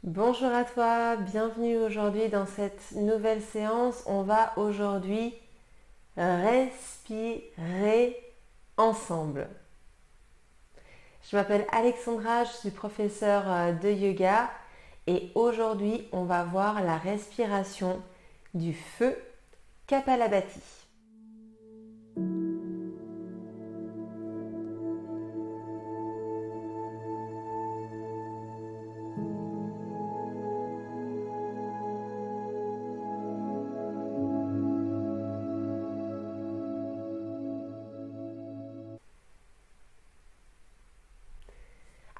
Bonjour à toi, bienvenue aujourd'hui dans cette nouvelle séance. On va aujourd'hui respirer ensemble. Je m'appelle Alexandra, je suis professeure de yoga et aujourd'hui on va voir la respiration du feu Kapalabhati.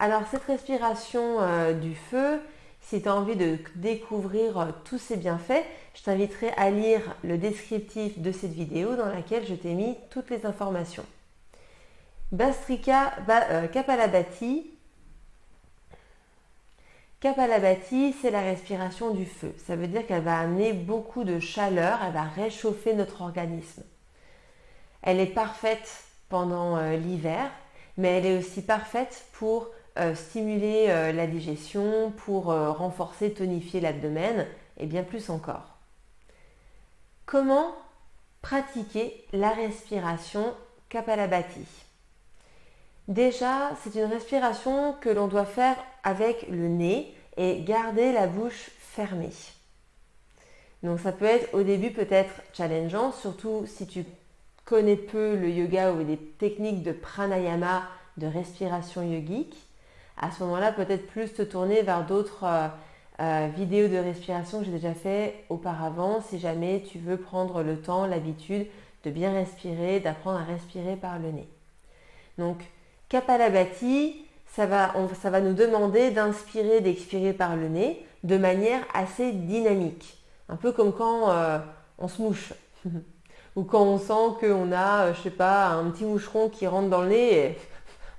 Alors cette respiration du feu, si tu as envie de découvrir tous ses bienfaits, je t'inviterai à lire le descriptif de cette vidéo dans laquelle je t'ai mis toutes les informations. Kapalabhati, c'est la respiration du feu. Ça veut dire qu'elle va amener beaucoup de chaleur, elle va réchauffer notre organisme. Elle est parfaite pendant l'hiver, mais elle est aussi parfaite pour stimuler la digestion, pour renforcer, tonifier l'abdomen et bien plus encore. Comment pratiquer la respiration Kapalabhati? Déjà, c'est une respiration que l'on doit faire avec le nez et garder la bouche fermée. Donc ça peut être au début peut-être challengeant, surtout si tu connais peu le yoga ou des techniques de pranayama, de respiration yogique. À ce moment-là, peut-être plus te tourner vers d'autres vidéos de respiration que j'ai déjà fait auparavant, si jamais tu veux prendre le temps, l'habitude de bien respirer, d'apprendre à respirer par le nez. Donc, Kapalabhati, ça va nous demander d'inspirer, d'expirer par le nez de manière assez dynamique. Un peu comme quand on se mouche. Ou quand on sent qu'on a, je sais pas, un petit moucheron qui rentre dans le nez et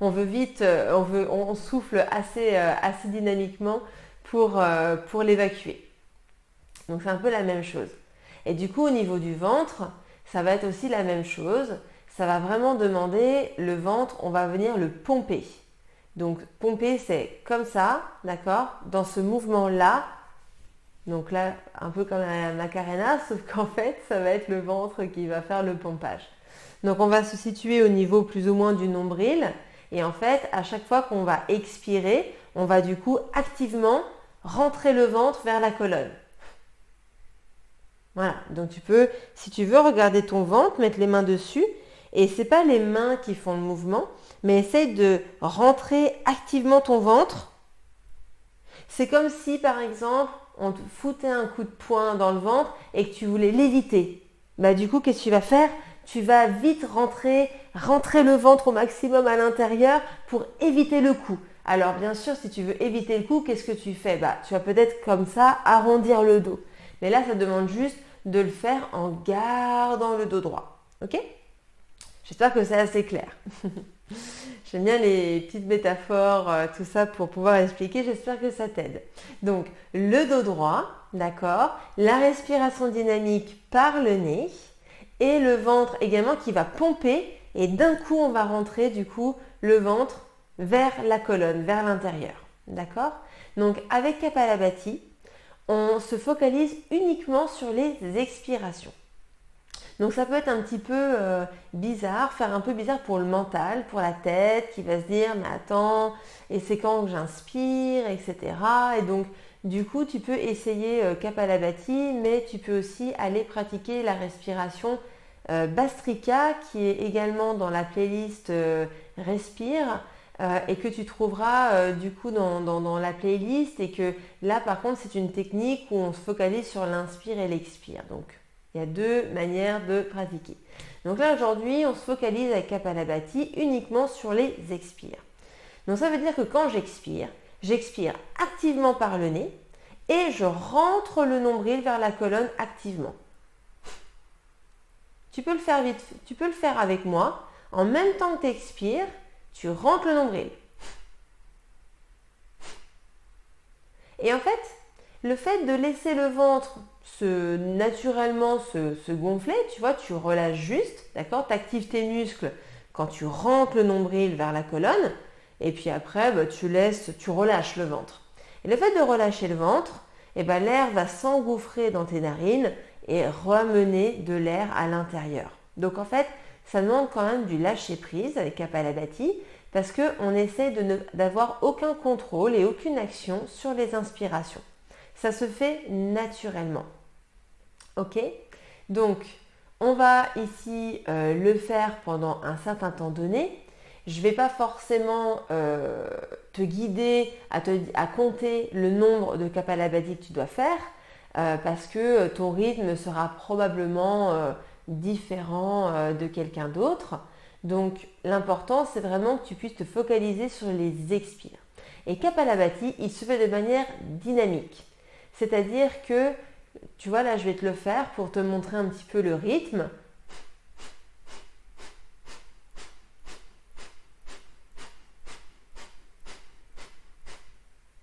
on veut vite, on souffle assez dynamiquement pour l'évacuer. Donc c'est un peu la même chose. Et du coup au niveau du ventre, ça va être aussi la même chose. Ça va vraiment demander le ventre, on va venir le pomper. Donc pomper c'est comme ça, d'accord? Dans ce mouvement-là, donc là un peu comme la Macarena, sauf qu'en fait ça va être le ventre qui va faire le pompage. Donc on va se situer au niveau plus ou moins du nombril. Et en fait, à chaque fois qu'on va expirer, on va du coup activement rentrer le ventre vers la colonne. Voilà, donc tu peux, si tu veux, regarder ton ventre, mettre les mains dessus. Et ce n'est pas les mains qui font le mouvement, mais essaye de rentrer activement ton ventre. C'est comme si, par exemple, on te foutait un coup de poing dans le ventre et que tu voulais l'éviter. Bah, du coup, qu'est-ce que tu vas faire ? Tu vas vite rentrer le ventre au maximum à l'intérieur pour éviter le coup. Alors bien sûr, si tu veux éviter le coup, qu'est-ce que tu fais ? Tu vas peut-être comme ça arrondir le dos. Mais là, ça demande juste de le faire en gardant le dos droit. Ok ? J'espère que c'est assez clair. J'aime bien les petites métaphores, tout ça pour pouvoir expliquer. J'espère que ça t'aide. Donc, le dos droit, d'accord ? La respiration dynamique par le nez. Et le ventre également qui va pomper et d'un coup on va rentrer du coup le ventre vers la colonne, vers l'intérieur. D'accord ? Donc avec Kapalabhati, on se focalise uniquement sur les expirations. Donc ça peut être un petit peu bizarre, faire un peu bizarre pour le mental, pour la tête qui va se dire mais attends, et c'est quand que j'inspire, etc. Et donc du coup tu peux essayer Kapalabhati, mais tu peux aussi aller pratiquer la respiration Bhastrika qui est également dans la playlist Respire et que tu trouveras du coup dans la playlist et que là par contre c'est une technique où on se focalise sur l'inspire et l'expire. Donc il y a deux manières de pratiquer. Donc là aujourd'hui on se focalise avec Kapalabhati uniquement sur les expires. Donc ça veut dire que quand j'expire activement par le nez et je rentre le nombril vers la colonne activement. Tu peux le faire vite, tu peux le faire avec moi. En même temps que tu expires, tu rentres le nombril. Et en fait, le fait de laisser le ventre naturellement se gonfler, tu vois, tu relâches juste, d'accord ? Tu actives tes muscles quand tu rentres le nombril vers la colonne et puis après, tu relâches le ventre. Et le fait de relâcher le ventre, eh ben, l'air va s'engouffrer dans tes narines et ramener de l'air à l'intérieur. Donc en fait, ça demande quand même du lâcher prise avec Kapalabhati parce qu'on essaie d'avoir aucun contrôle et aucune action sur les inspirations. Ça se fait naturellement. Ok? Donc, on va ici le faire pendant un certain temps donné. Je ne vais pas forcément te guider à compter le nombre de Kapalabhati que tu dois faire parce que ton rythme sera probablement différent de quelqu'un d'autre. Donc l'important c'est vraiment que tu puisses te focaliser sur les expires. Et Kapalabhati, il se fait de manière dynamique. C'est-à-dire que, tu vois là je vais te le faire pour te montrer un petit peu le rythme.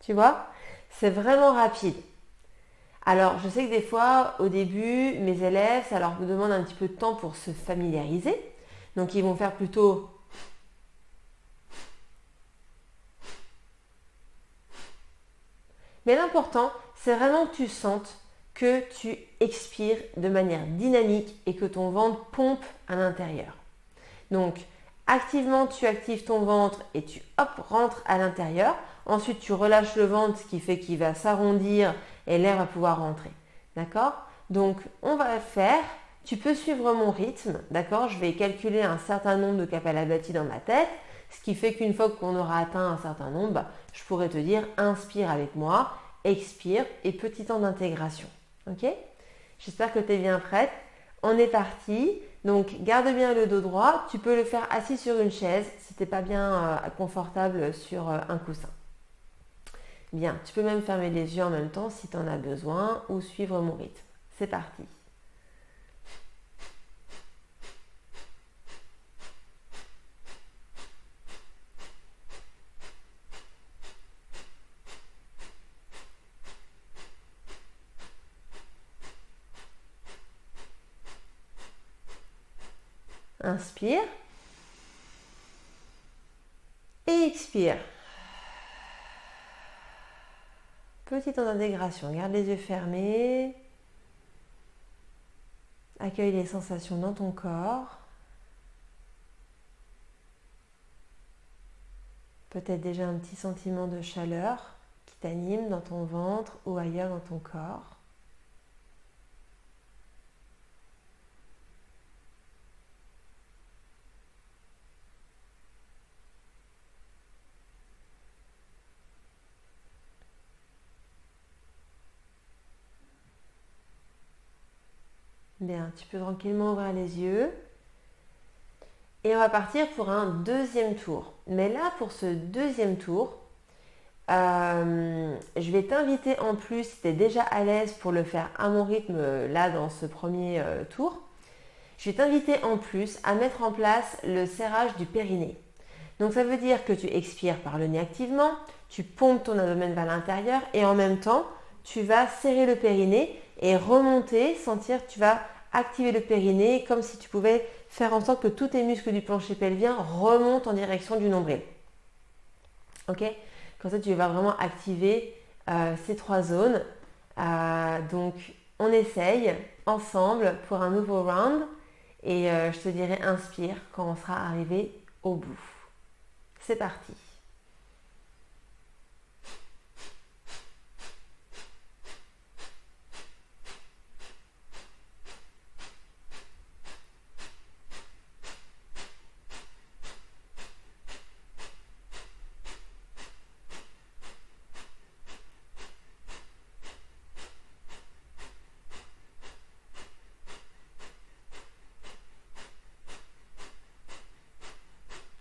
Tu vois, c'est vraiment rapide. Alors, je sais que des fois, au début, mes élèves, ça leur demande un petit peu de temps pour se familiariser. Donc, ils vont faire plutôt. Mais l'important, c'est vraiment que tu sentes que tu expires de manière dynamique et que ton ventre pompe à l'intérieur. Donc, activement, tu actives ton ventre et tu rentres à l'intérieur. Ensuite, tu relâches le ventre, ce qui fait qu'il va s'arrondir et l'air va pouvoir rentrer. D'accord? Donc, on va faire. Tu peux suivre mon rythme. D'accord? Je vais calculer un certain nombre de Kapalabhati dans ma tête. Ce qui fait qu'une fois qu'on aura atteint un certain nombre, je pourrais te dire inspire avec moi, expire et petit temps d'intégration. Ok? J'espère que tu es bien prête. On est parti. Donc, garde bien le dos droit. Tu peux le faire assis sur une chaise si tu n'es pas bien confortable sur un coussin. Bien, tu peux même fermer les yeux en même temps si tu en as besoin ou suivre mon rythme. C'est parti. Inspire. Et expire. Petit temps d'intégration. Garde les yeux fermés. Accueille les sensations dans ton corps. Peut-être déjà un petit sentiment de chaleur qui t'anime dans ton ventre ou ailleurs dans ton corps. Bien, tu peux tranquillement ouvrir les yeux. Et on va partir pour un deuxième tour. Mais là, pour ce deuxième tour, je vais t'inviter en plus, si tu es déjà à l'aise pour le faire à mon rythme là dans ce premier tour, je vais t'inviter en plus à mettre en place le serrage du périnée. Donc ça veut dire que tu expires par le nez activement, tu pompes ton abdomen vers l'intérieur et en même temps, tu vas serrer le périnée et remonter, sentir que tu vas activer le périnée comme si tu pouvais faire en sorte que tous tes muscles du plancher pelvien remontent en direction du nombril. Ok? Comme ça, tu vas vraiment activer ces trois zones. Donc, on essaye ensemble pour un nouveau round et je te dirai inspire quand on sera arrivé au bout. C'est parti.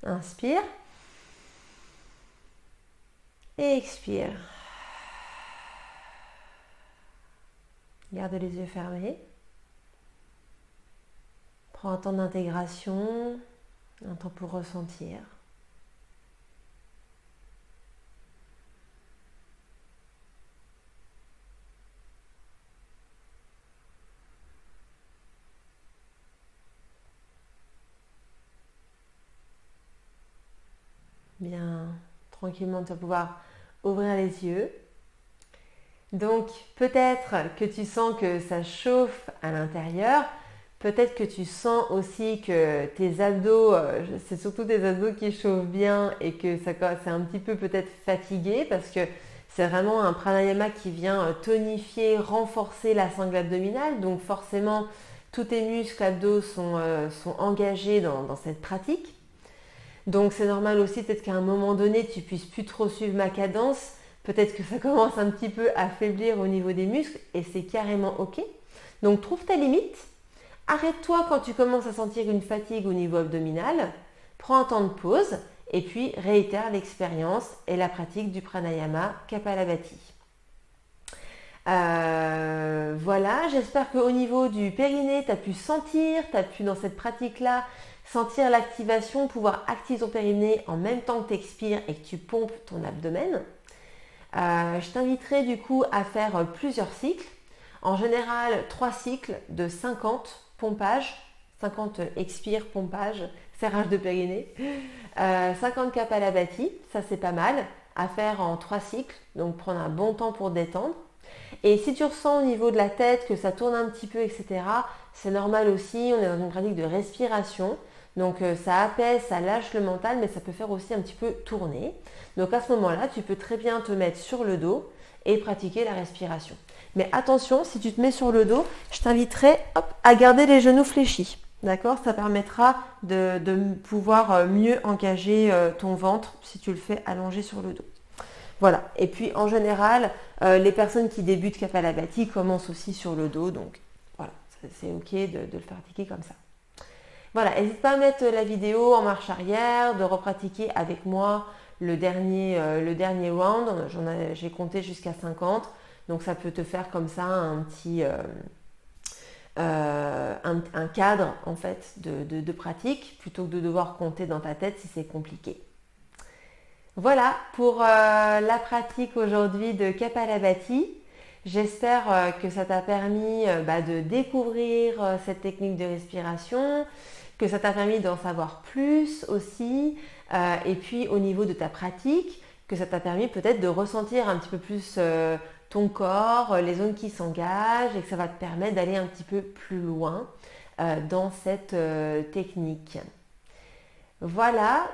Inspire. Et expire. Garde les yeux fermés. Prends un temps d'intégration, un temps pour ressentir. Bien, tranquillement, tu vas pouvoir ouvrir les yeux. Donc peut-être que tu sens que ça chauffe à l'intérieur, peut-être que tu sens aussi que tes abdos, c'est surtout tes abdos qui chauffent bien et que ça c'est un petit peu peut-être fatigué parce que c'est vraiment un pranayama qui vient tonifier, renforcer la sangle abdominale. Donc forcément, tous tes muscles abdos sont engagés dans cette pratique. Donc c'est normal aussi peut-être qu'à un moment donné, tu puisses plus trop suivre ma cadence. Peut-être que ça commence un petit peu à faiblir au niveau des muscles et c'est carrément ok. Donc trouve ta limite. Arrête-toi quand tu commences à sentir une fatigue au niveau abdominal. Prends un temps de pause et puis réitère l'expérience et la pratique du pranayama Kapalabhati. Voilà, j'espère qu'au niveau du périnée, tu as pu sentir, tu as pu dans cette pratique-là sentir l'activation, pouvoir activer ton périnée en même temps que tu expires et que tu pompes ton abdomen. Je t'inviterai du coup à faire plusieurs cycles. En général, 3 cycles de 50 pompages, 50 expire, pompage, serrage de périnée, 50 Kapalabhati, ça c'est pas mal, à faire en 3 cycles, donc prendre un bon temps pour détendre. Et si tu ressens au niveau de la tête que ça tourne un petit peu, etc., c'est normal aussi, on est dans une pratique de respiration. Donc ça apaise, ça lâche le mental, mais ça peut faire aussi un petit peu tourner. Donc à ce moment-là, tu peux très bien te mettre sur le dos et pratiquer la respiration. Mais attention, si tu te mets sur le dos, je t'inviterai à garder les genoux fléchis. D'accord? Ça permettra de pouvoir mieux engager ton ventre si tu le fais allongé sur le dos. Voilà. Et puis en général, les personnes qui débutent Kapalabhati commencent aussi sur le dos. Donc voilà, c'est ok de le pratiquer comme ça. Voilà, n'hésite pas à mettre la vidéo en marche arrière, de repratiquer avec moi le dernier round. J'ai compté jusqu'à 50, donc ça peut te faire comme ça un petit un cadre en fait de pratique plutôt que de devoir compter dans ta tête si c'est compliqué. Voilà pour la pratique aujourd'hui de Kapalabhati. J'espère que ça t'a permis de découvrir cette technique de respiration, que ça t'a permis d'en savoir plus aussi, et puis au niveau de ta pratique, que ça t'a permis peut-être de ressentir un petit peu plus ton corps, les zones qui s'engagent, et que ça va te permettre d'aller un petit peu plus loin dans cette technique. Voilà,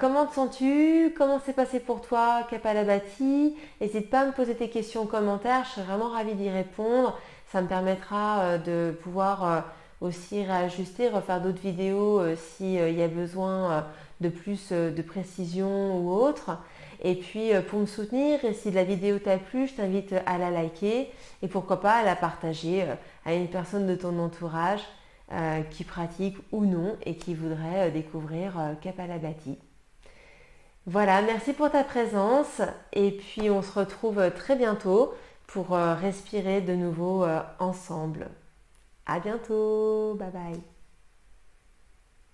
comment te sens-tu? Comment c'est passé pour toi Kapalabhati? N'hésite pas à me poser tes questions en commentaire, je serais vraiment ravie d'y répondre. Ça me permettra de pouvoir aussi réajuster, refaire d'autres vidéos s'il y a besoin de plus de précision ou autre. Et puis pour me soutenir, et si la vidéo t'a plu, je t'invite à la liker et pourquoi pas à la partager à une personne de ton entourage qui pratique ou non et qui voudrait découvrir Kapalabhati. Voilà, merci pour ta présence et puis on se retrouve très bientôt pour respirer de nouveau ensemble. À bientôt, bye bye.